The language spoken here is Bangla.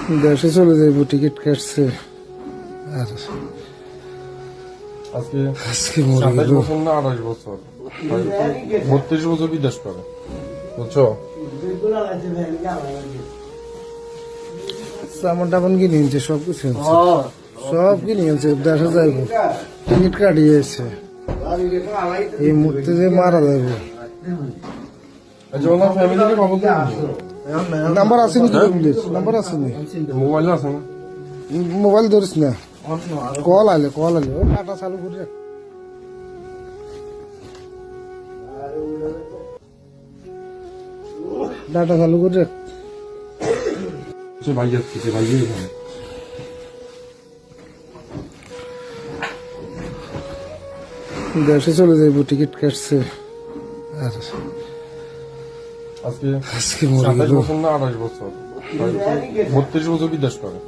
দেশে চলে যাইব, টিকিট কাটছে। আর আজকে মরে গেল। 27 বছর না 28 বছর, 32 বছর বিদেশ করে, বুঝছো? সামান টামান কিনে আনছে, সব কিছু আনছে, সব কিনে আনছে। দেশে যাইব, টিকিট কাটিয়েছে, এই মুহূর্তে যে মারা যাইব। আচ্ছা, ওনার ফ্যামিলিকে খবর দিন। নাম্বার আছে নাকি? নাম্বার আছে নি? মোবাইল আছে না? মোবাইল ধরিস না, কল আলে ও টাটা চালু করে রাখ। ডাটা চালু করে রাখ। ভাই যাচ্ছে, ভাই এখানে। দেশে চলে যাইব, টিকিট কাটছে। আর আজকে মরে গেল। 27 বছর না 28 বছর, 32 বছর বিদেশ করে।